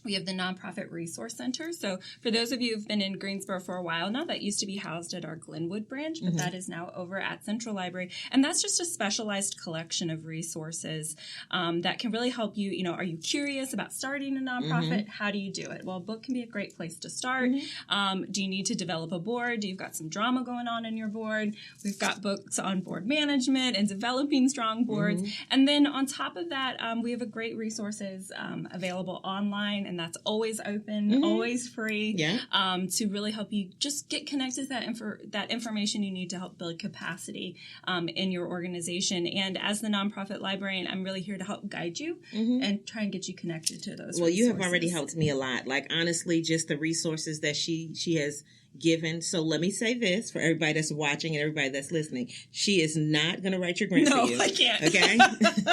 We have the Nonprofit Resource Center. So for those of you who've been in Greensboro for a while now, that used to be housed at our Glenwood branch, but that is now over at Central Library. And that's just a specialized collection of resources that can really help you. You know, are you curious about starting a nonprofit? How do you do it? Well, a book can be a great place to start. Do you need to develop a board? Do you've got some drama going on in your board? We've got books on board management and developing strong boards. And then on top of that, we have a great resources available online. And that's always open, always free, to really help you just get connected to that information you need to help build capacity in your organization. And as the nonprofit librarian, I'm really here to help guide you and try and get you connected to those resources. You have already helped me a lot. Like, honestly, just the resources that she has given. So let me say this for everybody that's watching and everybody that's listening. She is not going to write your grant for you. No, I can't. Okay?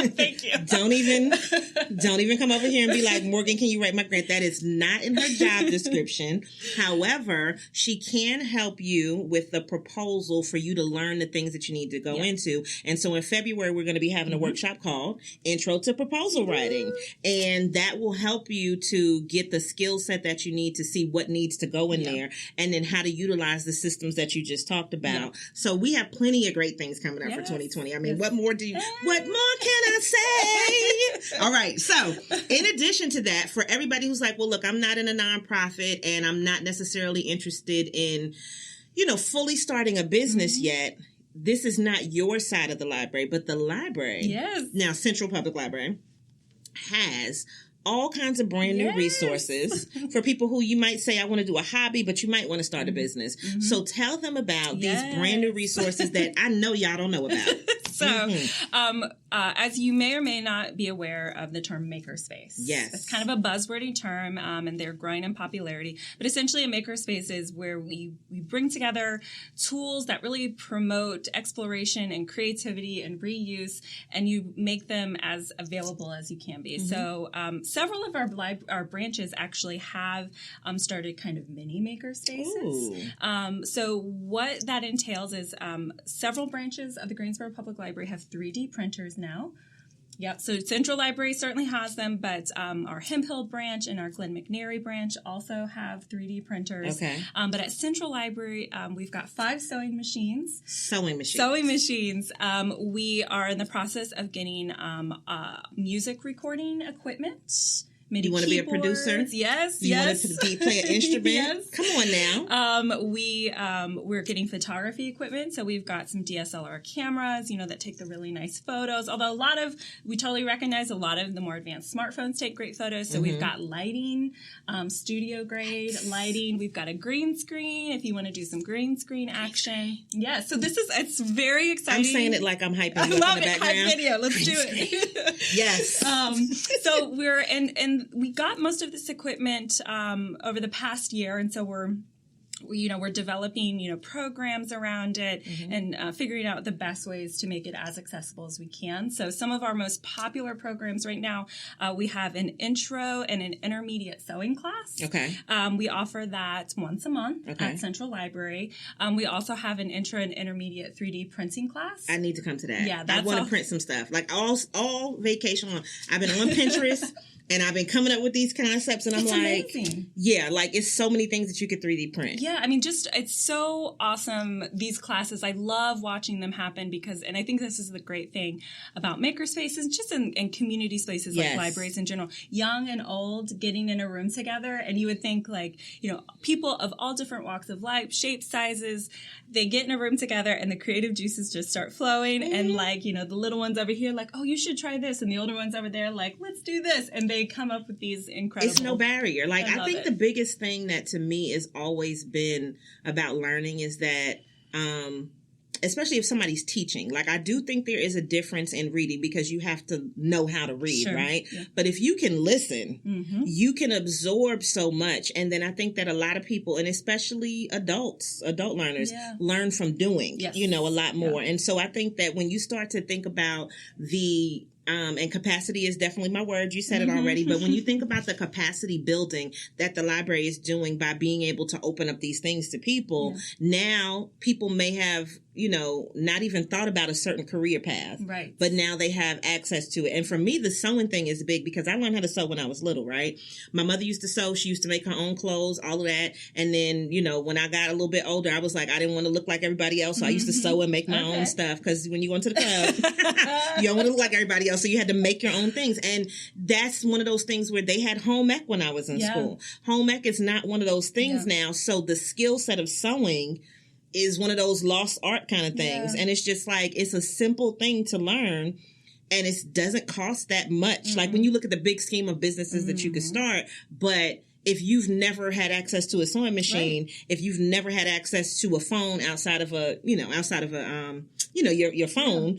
Thank you. Don't even come over here and be like, Morgan, can you write my grant? That is not in her job description. However, she can help you with the proposal for you to learn the things that you need to go into. And so in February, we're going to be having a workshop called Intro to Proposal Writing. And that will help you to get the skill set that you need to see what needs to go in there. And then how to utilize the systems that you just talked about. So we have plenty of great things coming up for 2020. I mean, what more can I say? All right. So in addition to that, for everybody who's like, well, look, I'm not in a nonprofit and I'm not necessarily interested in, fully starting a business yet. This is not your side of the library, but the library. Now, Central Public Library has all kinds of brand new resources for people who you might say, I want to do a hobby, but you might want to start a business. So tell them about these brand new resources that I know y'all don't know about. So, as you may or may not be aware of the term makerspace. It's kind of a buzzwordy term, and they're growing in popularity. But essentially, a makerspace is where we bring together tools that really promote exploration and creativity and reuse, and you make them as available as you can be. So, several of our branches actually have started kind of mini makerspaces. So what that entails is several branches of the Greensboro Public Library have 3D printers now. So Central Library certainly has them, but our Hemphill branch and our Glen McNary branch also have 3D printers. But at Central Library, we've got 5 sewing machines. We are in the process of getting MIDI recording equipment. You want to be a producer? Yes. You want to play an instrument? Come on now. We're getting photography equipment. So we've got some DSLR cameras, that take the really nice photos. Although we totally recognize a lot of the more advanced smartphones take great photos. So we've got lighting, studio grade lighting. We've got a green screen if you want to do some green screen action. So it's very exciting. I'm saying it like I'm hyping you up in the background. Hype video. Let's do it. Yes. So we're and we got most of this equipment over the past year, and so we're developing, programs around it and figuring out the best ways to make it as accessible as we can. So some of our most popular programs right now, we have an intro and an intermediate sewing class. We offer that once a month at Central Library. We also have an intro and intermediate 3D printing class. I need to come to that. I want to print some stuff. Like all vacation long. I've been on Pinterest. And I've been coming up with these concepts, and I'm amazing. It's so many things that you could 3D print. I mean, it's so awesome, these classes. I love watching them happen and I think this is the great thing about makerspaces, just in community spaces like libraries in general. Young and old getting in a room together, and you would think people of all different walks of life, shapes, sizes, they get in a room together, and the creative juices just start flowing, and the little ones over here like, oh, you should try this, and the older ones over there like, let's do this, and they come up with these incredible. It's no barrier. I think the biggest thing that to me has always been about learning is that, especially if somebody's teaching, I do think there is a difference in reading because you have to know how to read, right? But if you can listen, you can absorb so much. And then I think that a lot of people, and especially adult learners, learn from doing, a lot more. And so I think that when you start to think about the and capacity is definitely my word. You said it already. But when you think about the capacity building that the library is doing by being able to open up these things to people, now people may have not even thought about a certain career path. Right. But now they have access to it. And for me, the sewing thing is big because I learned how to sew when I was little, right? My mother used to sew. She used to make her own clothes, all of that. And then, when I got a little bit older, I was like, I didn't want to look like everybody else. So I used to sew and make my own stuff because when you go into the club, you don't want to look like everybody else. So you had to make your own things. And that's one of those things where they had home ec when I was in school. Home ec is not one of those things now. So the skill set of sewing is one of those lost art kind of things. And it's just like, it's a simple thing to learn and it doesn't cost that much. Like when you look at the big scheme of businesses that you could start, but if you've never had access to a sewing machine, if you've never had access to a phone outside of your phone,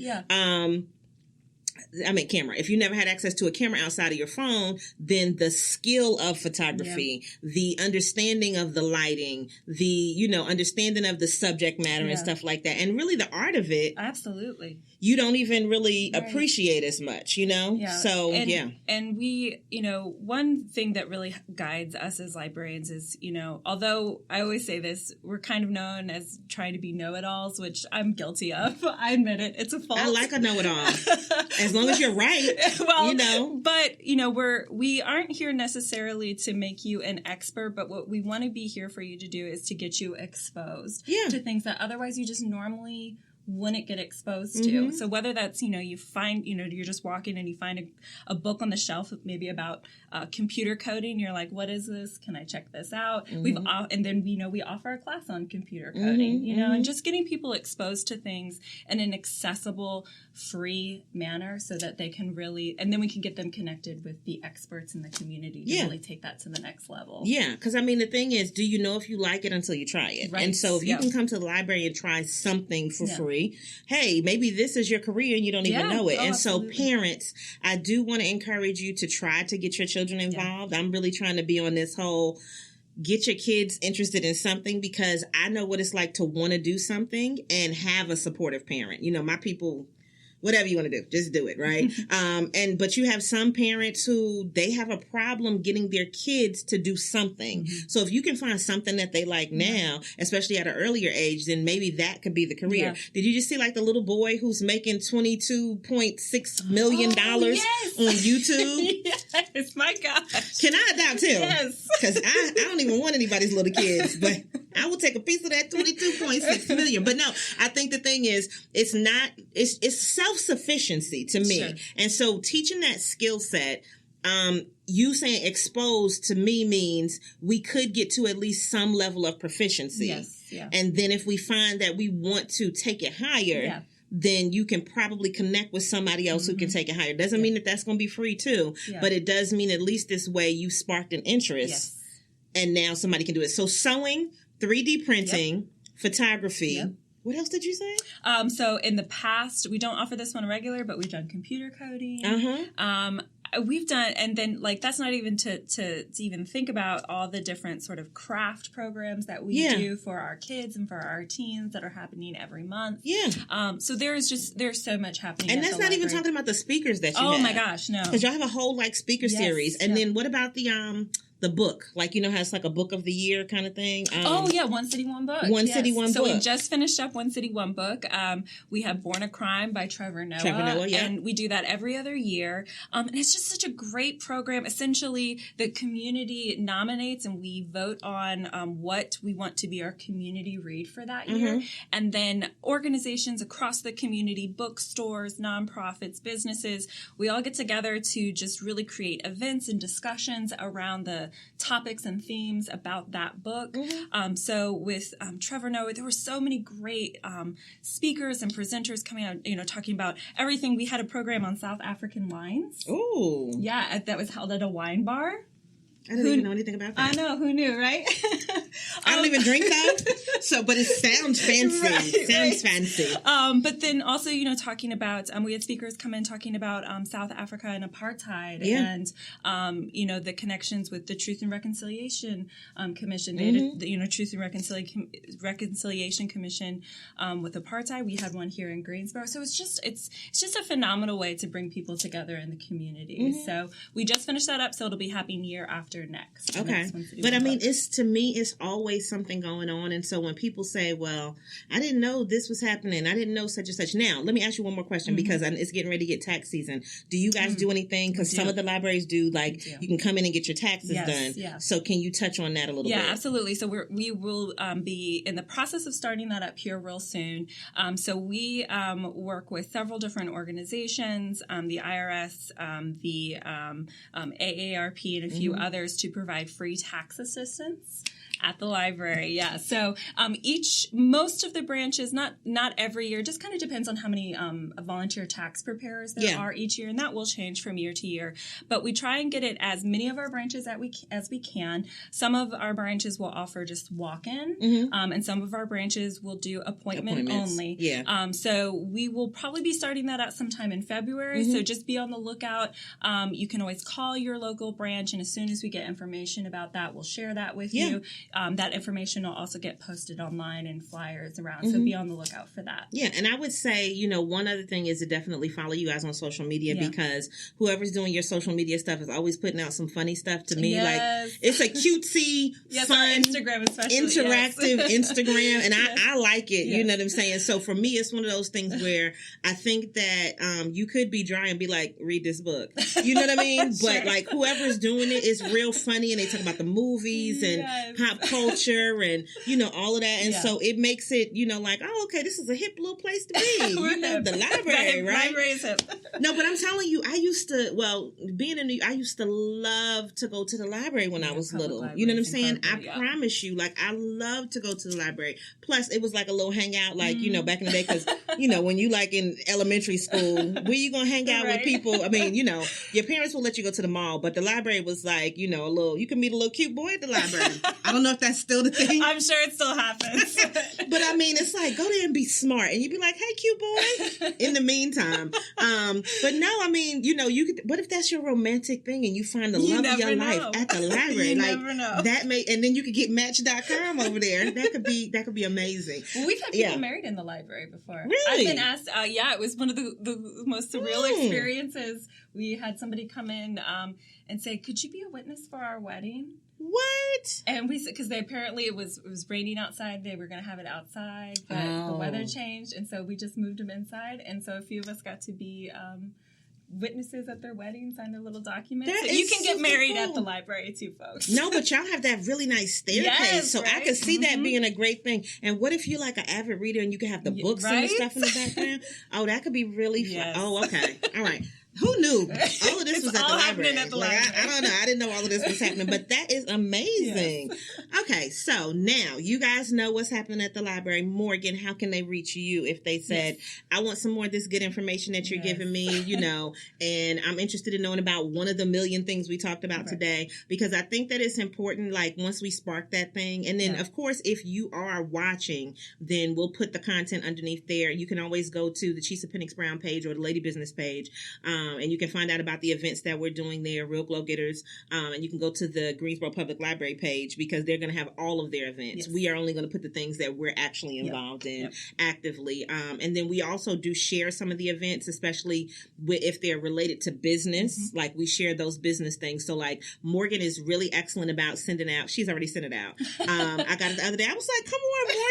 camera. If you never had access to a camera outside of your phone, then the skill of photography, the understanding of the lighting, the, understanding of the subject matter and stuff like that. And really the art of it. Absolutely. You don't even really appreciate as much, Yeah. So, And we, one thing that really guides us as librarians is, although I always say this, we're kind of known as trying to be know-it-alls, which I'm guilty of. I admit it. It's a fault. I like a know-it-all. As long as you're right, But, we aren't here necessarily to make you an expert, but what we want to be here for you to do is to get you exposed to things that otherwise you just normally wouldn't get exposed to. So whether that's, you find, you're just walking and you find a book on the shelf maybe about computer coding. You're like, what is this? Can I check this out? And then, we offer a class on computer coding, and just getting people exposed to things in an accessible, free manner so that they can really, and then we can get them connected with the experts in the community to really take that to the next level. Yeah. Because, the thing is, do you know if you like it until you try it? Right. And so if you can come to the library and try something for free, hey, maybe this is your career and you don't even know it. And absolutely. So parents, I do want to encourage you to try to get your children involved. I'm really trying to be on this whole get your kids interested in something because I know what it's like to want to do something and have a supportive parent. My people, whatever you want to do, just do it, right? But you have some parents who they have a problem getting their kids to do something. So if you can find something that they like now, especially at an earlier age, then maybe that could be the career. Did you just see like the little boy who's making $22.6 million on YouTube? Yes, my gosh. Can I adopt him? Yes. Because I don't even want anybody's little kids, but I will take a piece of that $22.6 million. But no, I think the thing is, it's self-sufficiency to me. Sure. And so teaching that skill set, you saying exposed to me means we could get to at least some level of proficiency. Yes. Yeah. And then if we find that we want to take it higher, then you can probably connect with somebody else who can take it higher. Doesn't mean that that's going to be free too, but it does mean at least this way you sparked an interest and now somebody can do it. So sewing, 3D printing, photography. What else did you say? So in the past, we don't offer this one regular, but we've done computer coding. We've done, and then that's not even to even think about all the different sort of craft programs that we do for our kids and for our teens that are happening every month. So there's so much happening. And that's not even talking about the speakers that you have. Oh my gosh, no. Because y'all have a whole speaker series. And then what about the book? How it's like a book of the year kind of thing? One City, One Book. One City, One Book. So we just finished up One City, One Book. We have Born a Crime by Trevor Noah. And we do that every other year. And it's just such a great program. Essentially, the community nominates and we vote on what we want to be our community read for that year. And then organizations across the community, bookstores, nonprofits, businesses, we all get together to just really create events and discussions around the topics and themes about that book. So with Trevor Noah, there were so many great speakers and presenters coming out, talking about everything. We had a program on South African wines. Ooh. Yeah, that was held at a wine bar. I didn't even know anything about that. I know, who knew, right? I don't even drink though. But it sounds fancy. Fancy. But then also, talking about, we had speakers come in talking about South Africa and apartheid and, the connections with the Truth and Reconciliation Commission. They had the, Truth and Reconciliation Commission with apartheid. We had one here in Greensboro. So it's just a phenomenal way to bring people together in the community. So we just finished that up, so it'll be happening year after after next. Okay. But I mean, to me, it's always something going on. And so when people say, well, I didn't know this was happening, I didn't know such and such. Now, let me ask you one more question because it's getting ready to get tax season. Do you guys do anything? Because some of the libraries do, like, you can come in and get your taxes done. Yeah. So can you touch on that a little bit? Yeah, absolutely. So we will be in the process of starting that up here real soon. So we work with several different organizations, the IRS, the AARP, and a few others to provide free tax assistance at the library. Yeah. So most of the branches, not every year, just kind of depends on how many volunteer tax preparers there are each year, and that will change from year to year. But we try and get it as many of our branches as we can. Some of our branches will offer just walk-in, and some of our branches will do appointment only. Yeah. So we will probably be starting that out sometime in February. So just be on the lookout. You can always call your local branch, and as soon as we get information about that, we'll share that with you. That information will also get posted online and flyers around. So be on the lookout for that. Yeah. And I would say, one other thing is to definitely follow you guys on social media because whoever's doing your social media stuff is always putting out some funny stuff to me. Like it's a cutesy, fun, Instagram especially, interactive Instagram. And I like it. You know what I'm saying? So for me, it's one of those things where I think that you could be dry and be like, read this book. You know what I mean? But like whoever's doing it is real funny and they talk about the movies and pop culture and all of that, and so it makes it like, oh, okay, this is a hip little place to be. The library, right? Library is hip. No, but I'm telling you, I used to being in New York, I used to love to go to the library when I was little. You know what I'm saying? I promise you, like I love to go to the library. Plus, it was like a little hangout, like back in the day, because when you like in elementary school, where you gonna hang out with people? I mean, your parents will let you go to the mall, but the library was like, a little. You can meet a little cute boy at the library. I don't know if that's still the thing. I'm sure it still happens. But I mean, it's like, go there and be smart. And you'd be like, hey, cute boy, in the meantime. But no, I mean, you could, what if that's your romantic thing and you find the love of your life at the library? You never know. And then you could get Match.com over there. That could be amazing. Well, we've had people married in the library before. Really? I've been asked, it was one of the most surreal experiences. We had somebody come in and say, could you be a witness for our wedding? What? And because apparently it was raining outside. They were going to have it outside, but the weather changed, and so we just moved them inside. And so a few of us got to be witnesses at their wedding, sign their little documents. So you can get married at the library too, folks. No, but y'all have that really nice staircase, so I could see that being a great thing. And what if you're like an avid reader and you can have the books and the stuff in the background? Oh, that could be really fun. Yes. Oh, okay. All right. Who knew? All of this was at the library. I don't know. I didn't know all of this was happening, but that is amazing. Yes. Okay, so now you guys know what's happening at the library. Morgan, how can they reach you if they said, I want some more of this good information that you're giving me, and I'm interested in knowing about one of the million things we talked about today, because I think that it's important, like, once we spark that thing. And then, of course, if you are watching, then we'll put the content underneath there. You can always go to the Chisa Penix Brown page or the Lady Business page. And you can find out about the events that we're doing there, Real Glow Getters. And you can go to the Greensboro Public Library page because they're going to have all of their events. Yes. We are only going to put the things that we're actually involved in actively. And then we also do share some of the events, especially if they're related to business. Like we share those business things. So like Morgan is really excellent about sending out. She's already sent it out. I got it the other day. I was like, come on, Morgan.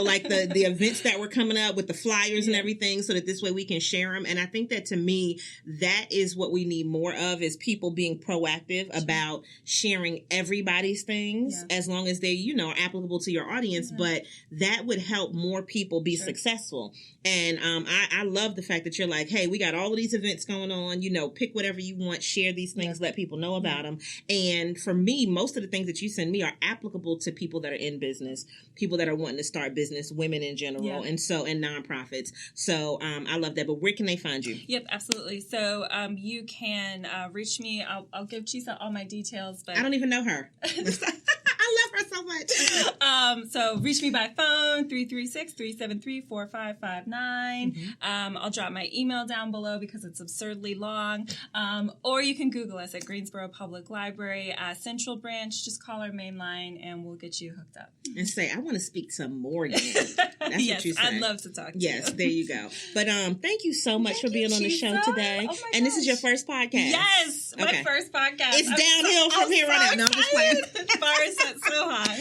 Like the events that were coming up with the flyers and everything, so that this way we can share them. And I think that to me, that is what we need more of, is people being proactive about sharing everybody's things as long as they, are applicable to your audience. But that would help more people be successful. And I love the fact that you're like, hey, we got all of these events going on, pick whatever you want, share these things, let people know about them. And for me, most of the things that you send me are applicable to people that are in business, people that are wanting to start business, women in general, and nonprofits. So I love that. But where can they find you? Yep, absolutely. So you can reach me. I'll give Chisa all my details. But I don't even know her. I love her so so much. So reach me by phone, 336-373-4559. I'll drop my email down below because it's absurdly long. Or you can Google us at Greensboro Public Library, Central Branch. Just call our main line and we'll get you hooked up. And say, I want to speak to Morgan. That's yes, what you say. I'd love to talk to you. Yes, there you go. But thank you so much for being on the show today. Oh and this is your first podcast. Yes, my first podcast. It's downhill from here on out. No, I'm just playing. Bar is set so high.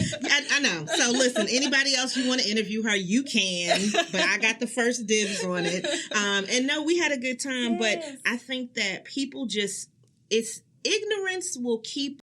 I know. So listen, anybody else you want to interview her, you can. But I got the first dibs on it. And no, we had a good time. Yes. But I think that people just, ignorance will keep